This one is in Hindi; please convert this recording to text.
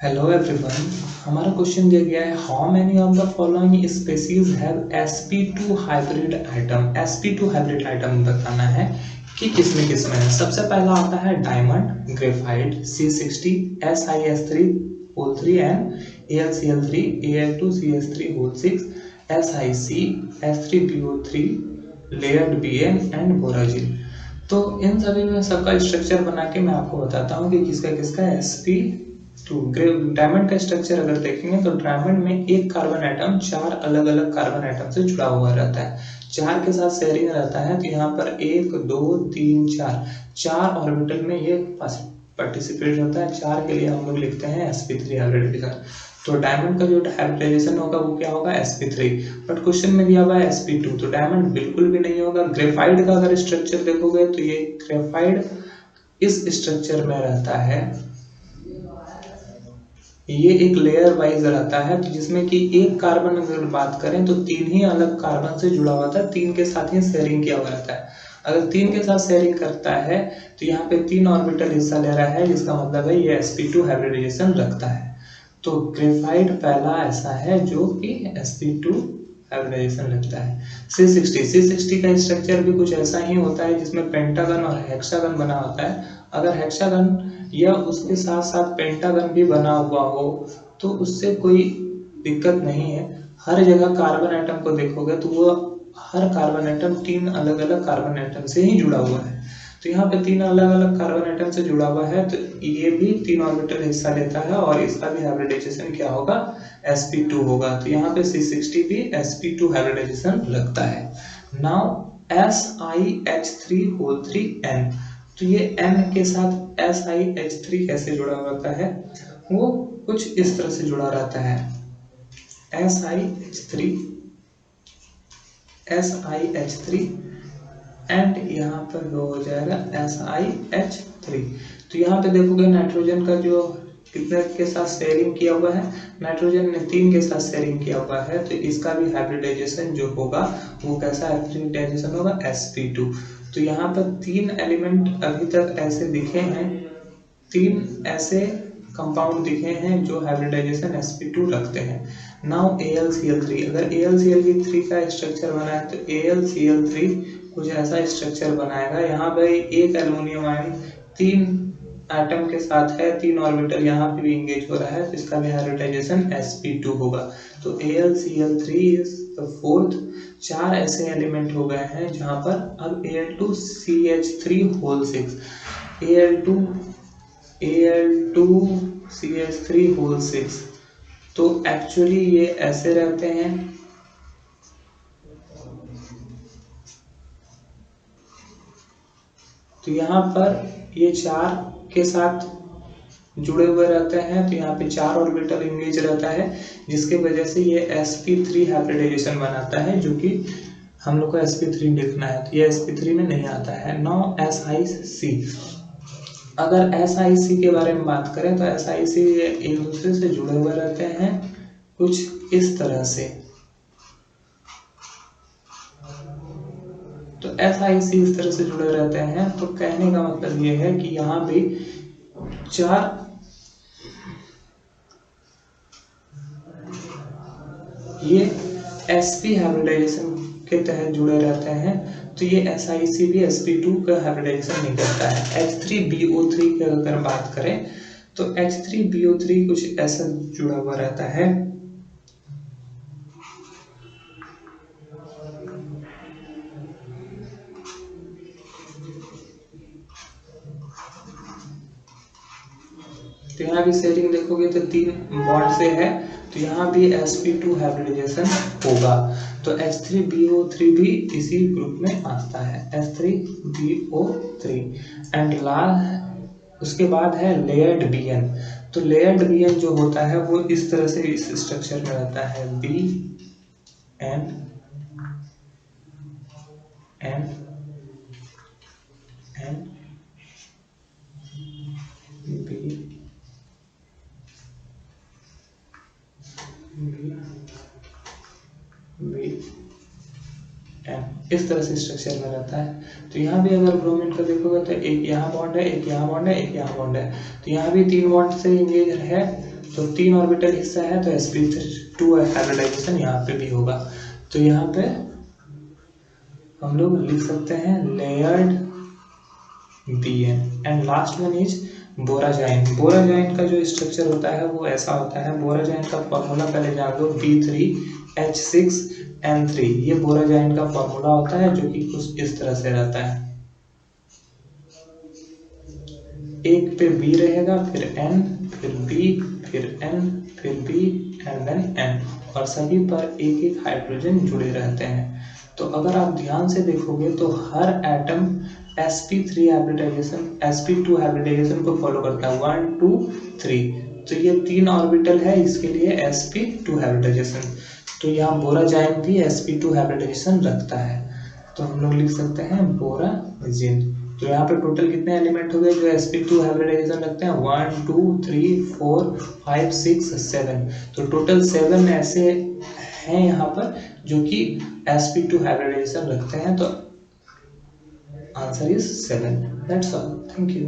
Hello everyone. हमारा क्वेश्चन दिया गया है how many of the following species have sp2 hybrid item. sp2 hybrid item बताना है कि किसमें किसमें है। सबसे पहला आता है diamond, graphite, C60, SiS3O3 and AlCl3, Al2CS3O6, SiC, S3BO3, layered Bn and borazine. तो इन सभी में सबका स्ट्रक्चर बना के मैं आपको बताता हूँ कि किसका किसका sp2। डायमंड का स्ट्रक्चर अगर देखेंगे तो डायमंड में एक कार्बन एटम चार अलग अलग कार्बन एटम से जुड़ा हुआ रहता है, चार के साथ शेयरिंग रहता है। तो यहाँ पर 1 2 3 4 चार ऑर्बिटल में ये पार्टिसिपेट रहता है। चार के लिए हम लोग लिखते हैं sp3 हाइब्रिडाइजेशन। तो डायमंड का जो हाइब्रिडाइजेशन होगा वो क्या होगा sp3। बट क्वेश्चन में दिया हुआ है sp2, तो डायमंड बिल्कुल भी नहीं होगा। ग्रेफाइट का अगर स्ट्रक्चर देखोगे तो ये ग्रेफाइट इस स्ट्रक्चर में रहता है, ये एक लेयर वाइज रहता है, तो जिसमें कि एक कार्बन अगर बात करें तो तीन ही अलग कार्बन से जुड़ा हुआ था, तीन के साथ ही शेयरिंग किया हुआ रहता है। अगर तीन के साथ शेयरिंग करता है तो यहाँ पे तीन ऑर्बिटल हिस्सा ले रहा है, जिसका मतलब है ये sp2 हाइब्रिडाइजेशन रखता है। तो ग्रेफाइट पहला ऐसा है जो कि sp2 हाइब्रिडाइजेशन रखता है। C60 का स्ट्रक्चर भी कुछ ऐसा ही होता है, जिसमें पेंटागन और हेक्सागन बना होता है। अगर हेक्सागन या उसके साथ साथ पेंटागन भी बना हुआ हो तो उससे कोई दिक्कत नहीं है। हर जगह कार्बन एटम को देखोगे तो वो हर कार्बन एटम तीन अलग अलग कार्बन एटम से ही जुड़ा हुआ है। तो यहाँ पे तीन अलग अलग कार्बन एटम से जुड़ा हुआ है, तो ये भी तीन ऑर्बिटल हिस्सा लेता है और इसका भी हाइब्रिडाइजेशन क्या होगा, sp2 होगा। तो यहाँ पे C60 भी sp2 हाइब्रिडाइजेशन रखता है। नाउ SiH3O3N, तो ये N के साथ SiH3 कैसे जुड़ा रहता है, वो कुछ इस तरह से जुड़ा रहता है। SiH3 एंड यहाँ पर हो जाएगा SiH3। तो यहाँ पे देखोगे नाइट्रोजन का जो कितने के साथ शेयरिंग किया हुआ है, नाइट्रोजन ने 3 के साथ शेयरिंग किया हुआ है, तो इसका भी हाइब्रिडाइजेशन जो होगा वो कैसा हाइब्रिडाइजेशन होगा, sp2। तो यहाँ पर तीन एलिमेंट अभी तक ऐसे दिखे हैं, तीन ऐसे कंपाउंड दिखे हैं जो हाइब्रिडाइजेशन sp2 रखते हैं। नाउ AlCl3, अगर AlCl3 का स्ट्रक्चर बना है तो AlCl3 कुछ ऐसा स्ट्रक्चर बनाएगा। यहाँ पे एक एल्युमिनियम आयन तीन एटम के साथ है, तीन ऑर्बिटल यहाँ पे भी इंगेज हो रहा है, तो इसका भी हाइब्रिडाइजेशन sp2 होगा। तो AlCl3 इज द फोर्थ। चार ऐसे एलिमेंट हो गए हैं जहाँ पर अब Al2CH3 Al2CH3 तो एक्चुअली ये ऐसे रहते हैं। तो यहाँ पर ये चार के साथ जुड़े हुए रहते हैं, तो यहाँ पे चार ऑर्बिटल इंगेज रहता है, जिसके वजह से ये sp3 हाइब्रिडाइजेशन बनाता है, जो कि हम लोग को sp3 लिखना है, तो ये sp3 में नहीं आता है। नाउ SiC, अगर SiC के बारे में बात करें तो SiC एक दूसरे से जुड़े हुए रहते हैं कुछ इस तरह से। तो SiC इस तरह से जुड़े रहते हैं, तो कहने का मतलब ये है कि यहाँ भी चार ये sp हाइब्रिडाइजेशन के तहत जुड़े रहते हैं, तो ये SiC भी sp2 का हाइब्रिडाइजेशन नहीं करता है। H3BO3 की अगर बात करें तो H3BO3 कुछ ऐसा जुड़ा हुआ रहता है। तो यहाँ भी शेयरिंग देखोगे तो तीन बॉन्ड से है, तो यहाँ भी sp2 हाइब्रिडाइजेशन होगा। तो H3BO3 भी इसी ग्रुप में आता है, H3BO3 एंड लास्ट उसके बाद है लेयर्ड Bn। तो लेयर्ड Bn जो होता है वो इस तरह से इस स्ट्रक्चर में रहता है, Bn N N B इस तरह से स्ट्रक्चर में रहता है। तो यहाँ भी अगर ब्रोमीन का देखोगे तो एक यहाँ बॉन्ड है, एक यहाँ बॉन्ड है, एक यहाँ बॉन्ड है, तो यहाँ भी तीन बॉन्ड से इंगेज है, तो 3 ऑर्बिटल हिस्सा है तो sp2 हाइब्रिडाइजेशन यहाँ पे भी होगा। तो यहाँ पे हम लोग लिख सकते हैं layered Bn and last one is borazine. Borazine का जो स्ट्रक्चर होता है वो ऐसा होता है, बोराजाइन का फॉर्मूला पहले जान लो, B3H6N3, ये बोराजाइन का फॉर्मूला होता है जो कि कुछ इस तरह से रहता है, एक पे B रहेगा, फिर N, फिर B, फिर N, फिर B एंड देन N, और सभी पर एक एक हाइड्रोजन जुड़े रहते हैं। तो अगर आप ध्यान से देखोगे तो हर एटम sp2 हाइब्रिडाइजेशन को फॉलो करता है, 1 2 3। तो ये 3 ऑर्बिटल है, इसके लिए sp2 हाइब्रिडाइजेशन। तो यहाँ बोराजाइन भी sp2 हाइब्रिडाइजेशन रखता है, तो हम लोग लिख सकते हैं बोराजिन। तो यहाँ पे टोटल कितने एलिमेंट हो गए जो sp2 हाइब्रिडाइजेशन रखते हैं, 1 2 3 4 5 6 7। तो टोटल 7 ऐसे हैं यहाँ पर जो कि sp2 हाइब्रिडाइजेशन रखते हैं। तो answer is 7। That's all, thank you.